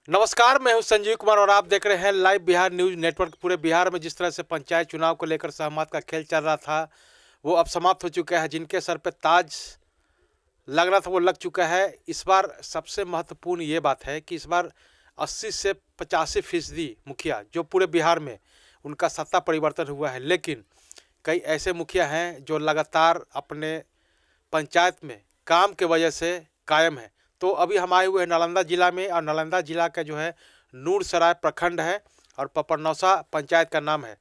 नमस्कार, मैं हूं संजीव कुमार और आप देख रहे हैं लाइव बिहार न्यूज नेटवर्क। पूरे बिहार में जिस तरह से पंचायत चुनाव को लेकर सहमत का खेल चल रहा था, वो अब समाप्त हो चुका है। जिनके सर पे ताज लग रहा था वो लग चुका है। इस बार सबसे महत्वपूर्ण ये बात है कि इस बार 80 से 85% मुखिया जो पूरे बिहार में उनका सत्ता परिवर्तन हुआ है, लेकिन कई ऐसे मुखिया हैं जो लगातार अपने पंचायत में काम के वजह से कायम है। तो अभी हम आए हुए हैं नालंदा जिला में, और नालंदा जिला का जो है नूरसराय प्रखंड है और पपरनौसा पंचायत का नाम है।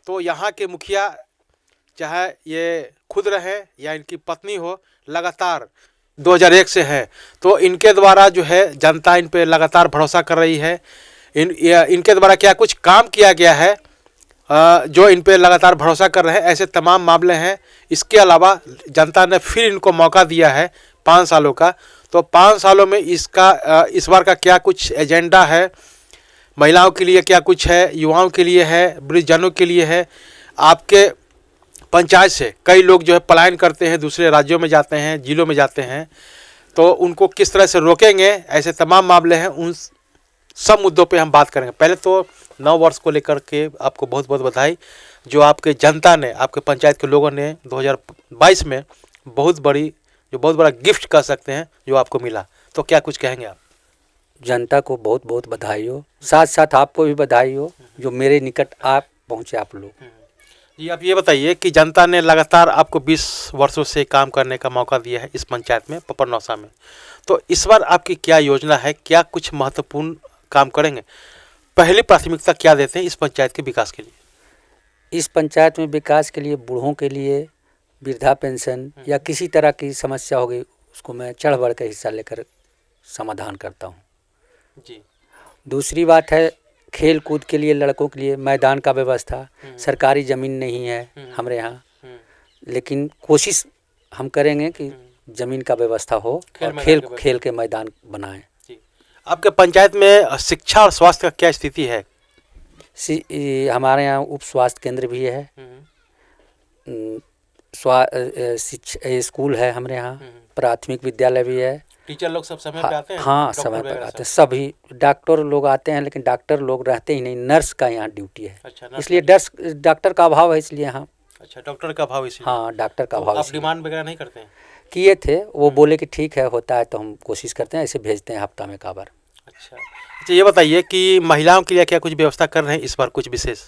तो यहाँ के मुखिया, चाहे ये खुद रहे या इनकी पत्नी हो, लगातार 2001 से है। तो इनके द्वारा जो है जनता इन पे लगातार भरोसा कर रही है। इनके द्वारा क्या कुछ काम किया गया है जो इन पे लगातार भरोसा कर रहे हैं, ऐसे तमाम मामले हैं। इसके अलावा जनता ने फिर इनको मौका दिया है 5 सालों का। तो 5 सालों में इसका इस बार का क्या कुछ एजेंडा है, महिलाओं के लिए क्या कुछ है, युवाओं के लिए है, वृद्धजनों के लिए है। आपके पंचायत से कई लोग जो है पलायन करते हैं, दूसरे राज्यों में जाते हैं, जिलों में जाते हैं, तो उनको किस तरह से रोकेंगे, ऐसे तमाम मामले हैं। उन सब मुद्दों पे हम बात करेंगे। पहले तो नव वर्ष को लेकर के आपको बहुत बहुत बधाई, जो आपके जनता ने, आपके पंचायत के लोगों ने 2022 में बहुत बड़ा गिफ्ट कह सकते हैं जो आपको मिला। तो क्या कुछ कहेंगे आप? जनता को बहुत बहुत बधाई हो, साथ साथ आपको भी बधाई हो जो मेरे निकट आप पहुँचे आप लोग। जी, आप ये बताइए कि जनता ने लगातार आपको 20 वर्षों से काम करने का मौका दिया है इस पंचायत में, पपरनौसा में। तो इस बार आपकी क्या योजना है, क्या कुछ महत्वपूर्ण काम करेंगे? पहली प्राथमिकता क्या देते हैं इस पंचायत के विकास के लिए? इस पंचायत में विकास के लिए, बूढ़ों के लिए वृद्धा पेंशन या किसी तरह की समस्या हो गई, उसको मैं चढ़ बढ़ कर हिस्सा लेकर समाधान करता हूँ। जी। दूसरी बात है, खेल कूद के लिए लड़कों के लिए मैदान का व्यवस्था। सरकारी ज़मीन नहीं है हमारे यहाँ, लेकिन कोशिश हम करेंगे कि ज़मीन का व्यवस्था हो और खेल के मैदान बनाएं। आपके पंचायत में शिक्षा और स्वास्थ्य का क्या स्थिति है? हमारे यहाँ उप स्वास्थ्य केंद्र भी है, स्कूल है हमारे यहाँ, प्राथमिक विद्यालय भी है। टीचर लोग सब समय पे आते हैं? हाँ, समय पर आते हैं सभी। डॉक्टर लोग आते हैं, लेकिन डॉक्टर लोग रहते ही नहीं, नर्स का यहाँ ड्यूटी है। अच्छा, इसलिए डॉक्टर का अभाव है, इसलिए यहाँ। अच्छा, डॉक्टर का अभाव इसलिए? हाँ, डॉक्टर का अभाव। आप डिमांड वगैरह नहीं करते हैं? किए थे, वो बोले कि ठीक है, होता है तो हम कोशिश करते हैं, ऐसे भेजते हैं हफ्ता में एक बार। अच्छा, ये बताइए कि महिलाओं के लिए क्या कुछ व्यवस्था कर रहे हैं इस बार, कुछ विशेष?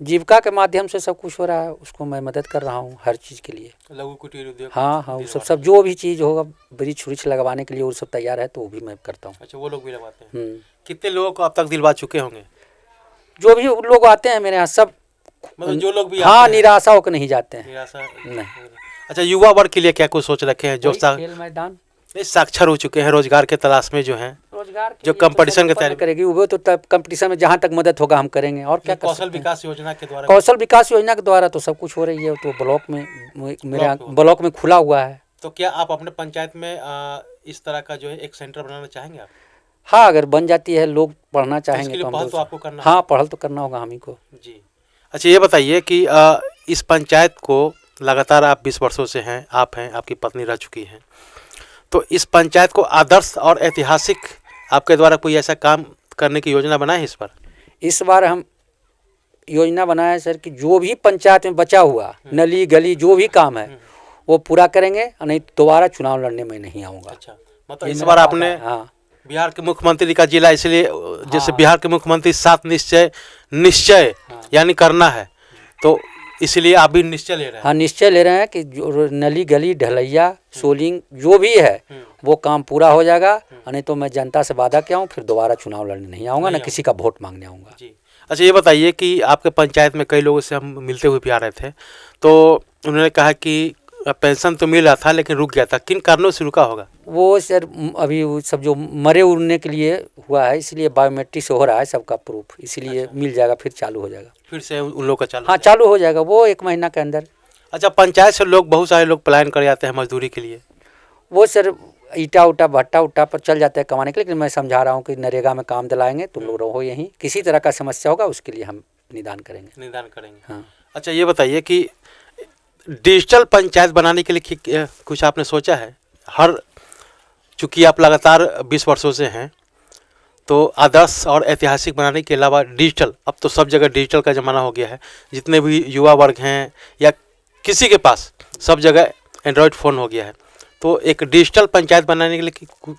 जीविका के माध्यम से सब कुछ हो रहा है, उसको मैं मदद कर रहा हूँ हर चीज़ के लिए। लघु कुटीर उद्योग? हाँ, वो सब जो भी चीज़ होगा, ब्रिज व्रिज लगवाने के लिए वो सब तैयार है, तो वो भी मैं करता हूँ। अच्छा, वो लोग भी लगवाते हैं? कितने लोगों को अब तक दिलवा चुके होंगे? जो भी लोग आते हैं मेरे यहाँ सब, मतलब जो लोग भी हाँ, निराशा होकर नहीं जाते हैं। निराशा नहीं। अच्छा, युवा वर्ग के लिए क्या कुछ सोच रखे हैं? जो खेल मैदान साक्षर हो चुके हैं, रोजगार के तलाश में जो हैं, रोजगार जो कंपटीशन की तैयारी करेगी, वो तो कंपटीशन में जहाँ तक मदद होगा हम करेंगे। और क्या कौशल विकास योजना के द्वारा? कौशल विकास योजना के द्वारा तो सब कुछ हो रही है। तो ब्लॉक में, मेरे ब्लॉक में खुला हुआ है। तो क्या आप अपने पंचायत में इस तरह का जो है एक सेंटर बनाना चाहेंगे आप? हाँ, अगर बन जाती है, लोग पढ़ना चाहेंगे तो पहल तो आपको करना। हाँ, पहल तो करना होगा हम ही को। जी। अच्छा, ये बताइए कि इस पंचायत को लगातार आप 20 वर्षों से हैं, आप हैं, आपकी पत्नी रह चुकी हैं, तो इस पंचायत को आदर्श और ऐतिहासिक आपके द्वारा कोई ऐसा काम करने की योजना बनाए इस बार? इस बार हम योजना बनाए सर कि जो भी पंचायत में बचा हुआ नली गली जो भी काम है वो पूरा करेंगे, नहीं दोबारा चुनाव लड़ने में नहीं आऊँगा। अच्छा, मतलब इस बार आपने, हाँ, बिहार के मुख्यमंत्री का जिला, इसलिए जैसे बिहार के मुख्यमंत्री 7 निश्चय यानी करना है, तो इसलिए आप भी निश्चय ले रहे हैं? हाँ, निश्चय ले रहे हैं कि जो नली गली ढलैया सोलिंग जो भी है वो काम पूरा हो जाएगा, नहीं तो मैं जनता से वादा किया हूँ फिर दोबारा चुनाव लड़ने नहीं आऊँगा, ना किसी का वोट मांगने आऊँगा। जी। अच्छा, ये बताइए कि आपके पंचायत में कई लोगों से हम मिलते हुए भी आ रहे थे, तो उन्होंने कहा कि पेंशन तो मिल रहा था लेकिन रुक गया था, किन कारणों से रुका होगा? वो सर अभी वो सब जो मरे उड़ने के लिए हुआ है, इसलिए बायोमेट्रिक से हो रहा है सबका प्रूफ, इसलिए अच्छा, मिल जाएगा, फिर चालू हो जाएगा, फिर से उन लोग का चालू? हाँ, चालू हो जाएगा वो 1 महीना के अंदर। अच्छा, पंचायत से लोग, बहुत सारे लोग पलायन कर जाते हैं मजदूरी के लिए? वो सर ईटा उटा भट्टा उट्टा पर चल जाते हैं कमाने के लिए, लेकिन मैं समझा रहा हूँ कि नरेगा में काम दिलाएंगे, तुम लोग रहो यहीं, किसी तरह का समस्या होगा उसके लिए हम निदान करेंगे। हाँ। अच्छा, ये बताइए कि डिजिटल पंचायत बनाने के लिए कुछ आपने सोचा है? चूँकि आप लगातार 20 वर्षों से हैं, तो आदर्श और ऐतिहासिक बनाने के अलावा डिजिटल, अब तो सब जगह डिजिटल का ज़माना हो गया है। जितने भी युवा वर्ग हैं या किसी के पास सब जगह एंड्रॉयड फ़ोन हो गया है। तो एक डिजिटल पंचायत बनाने के लिए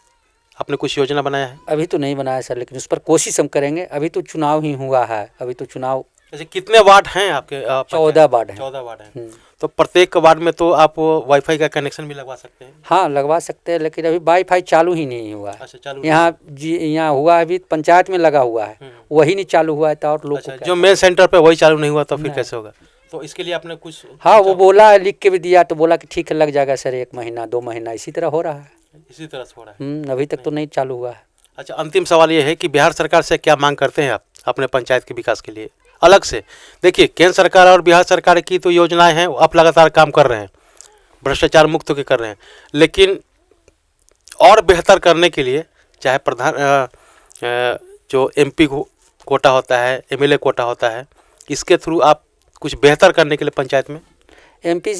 आपने कुछ योजना बनाया है? अभी तो नहीं बनाया सर, लेकिन उस पर कोशिश हम करेंगे। अभी तो चुनाव ही हुआ है, अभी तो चुनाव। जैसे कितने वार्ड हैं आपके? 14 वार्ड हैं। 14 वार्ड हैं। तो प्रत्येक वार्ड में तो आप वाईफाई का कनेक्शन भी लगवा सकते हैं? हाँ, लगवा सकते हैं, लेकिन अभी वाईफाई चालू ही नहीं हुआ है। अच्छा, चालू यहाँ जी, यहाँ हुआ अभी पंचायत में लगा हुआ है, वही नहीं चालू हुआ है। तो और लोग अच्छा, जो मेन सेंटर पे वही चालू नहीं हुआ तो फिर कैसे होगा? तो इसके लिए आपने कुछ? हाँ, वो बोला है, लिख के भी दिया, तो बोला कि ठीक है लग जाएगा सर, 1 महीना 2 महीना इसी तरह हो रहा है। इसी तरह से हो रहा है? अभी तक तो नहीं चालू हुआ है। अच्छा, अंतिम सवाल ये है कि बिहार सरकार से क्या मांग करते हैं आप अपने पंचायत के विकास के लिए अलग से? देखिए, केंद्र सरकार और बिहार सरकार की तो योजनाएं हैं, आप लगातार काम कर रहे हैं, भ्रष्टाचार मुक्त होकर कर रहे हैं, लेकिन और बेहतर करने के लिए चाहे जो MP कोटा होता है, MLA कोटा होता है, इसके थ्रू आप कुछ बेहतर करने के लिए पंचायत में? MP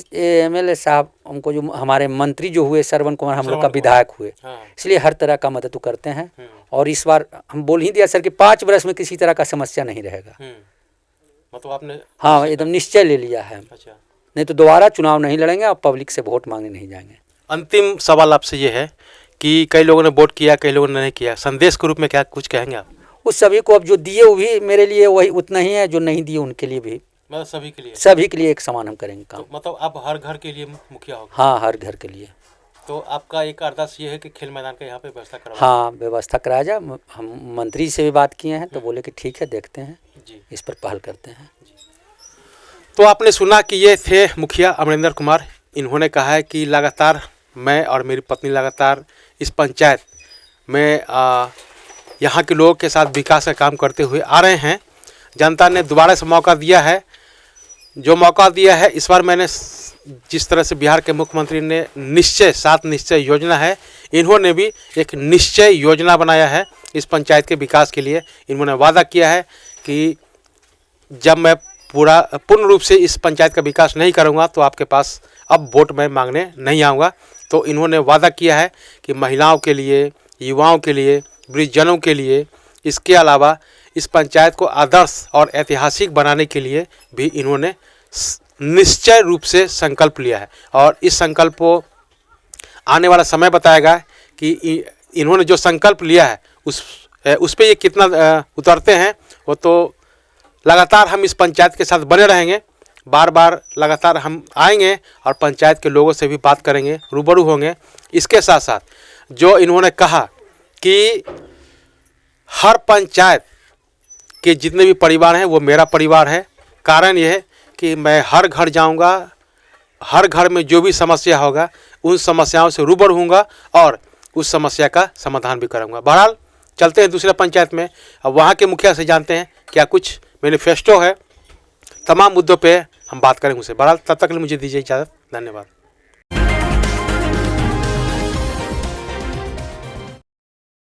MLA साहब हमको, जो हमारे मंत्री जो हुए श्रवण कुमार, हम लोग का विधायक हुए, इसलिए हर तरह का मदद करते हैं। और इस बार हम बोल ही दिया सर कि 5 वर्ष में किसी तरह का समस्या नहीं रहेगा। मतलब आपने? हाँ, एकदम निश्चय ले लिया है। अच्छा, नहीं तो दोबारा चुनाव नहीं लड़ेंगे और पब्लिक से वोट मांगने नहीं जाएंगे। अंतिम सवाल आपसे ये है कि कई लोगों ने वोट किया, कई लोगों ने नहीं किया, संदेश के रूप में क्या कुछ कहेंगे आप? उस सभी को, अब जो दिए वो भी मेरे लिए वही उतना ही है, जो नहीं दिए उनके लिए भी, मतलब सभी के लिए एक समान हम करेंगे काम। तो मतलब आप हर घर के लिए मुखिया होगा? हाँ, हर घर के लिए। तो आपका एक अरदास ये है कि खेल मैदान का यहाँ पे व्यवस्था करवाएं? हाँ, व्यवस्था कराया जाए। हम मंत्री से भी बात किए हैं, तो बोले कि ठीक है, देखते हैं जी, इस पर पहल करते हैं। तो आपने सुना कि ये थे मुखिया अमरिंदर कुमार। इन्होंने कहा है कि लगातार मैं और मेरी पत्नी लगातार इस पंचायत में यहाँ के लोगों के साथ विकास का काम करते हुए आ रहे हैं। जनता ने दोबारा से मौका दिया है, जो मौका दिया है इस बार मैंने जिस तरह से बिहार के मुख्यमंत्री ने निश्चय 7 निश्चय योजना है, इन्होंने भी एक निश्चय योजना बनाया है इस पंचायत के विकास के लिए। इन्होंने वादा किया है कि जब मैं पूर्ण रूप से इस पंचायत का विकास नहीं करूंगा तो आपके पास अब वोट मैं मांगने नहीं आऊँगा। तो इन्होंने वादा किया है कि महिलाओं के लिए, युवाओं के लिए, वृद्धजनों के लिए, इसके अलावा इस पंचायत को आदर्श और ऐतिहासिक बनाने के लिए भी इन्होंने निश्चय रूप से संकल्प लिया है। और इस संकल्प को आने वाला समय बताएगा कि इन्होंने जो संकल्प लिया है उस पे ये कितना उतरते हैं। वो तो लगातार हम इस पंचायत के साथ बने रहेंगे, बार बार लगातार हम आएंगे और पंचायत के लोगों से भी बात करेंगे, रूबरू होंगे। इसके साथ साथ जो इन्होंने कहा कि हर पंचायत के जितने भी परिवार हैं वो मेरा परिवार है। कारण यह है कि मैं हर घर जाऊंगा, हर घर में जो भी समस्या होगा उन समस्याओं से रूबरू होऊंगा और उस समस्या का समाधान भी करूंगा। बहरहाल चलते हैं दूसरे पंचायत में, अब वहाँ के मुखिया से जानते हैं क्या कुछ मैनिफेस्टो है। तमाम मुद्दों पे हम बात करेंगे उनसे। बहरहाल तब तक के लिए मुझे दीजिए इजाज़त। धन्यवाद।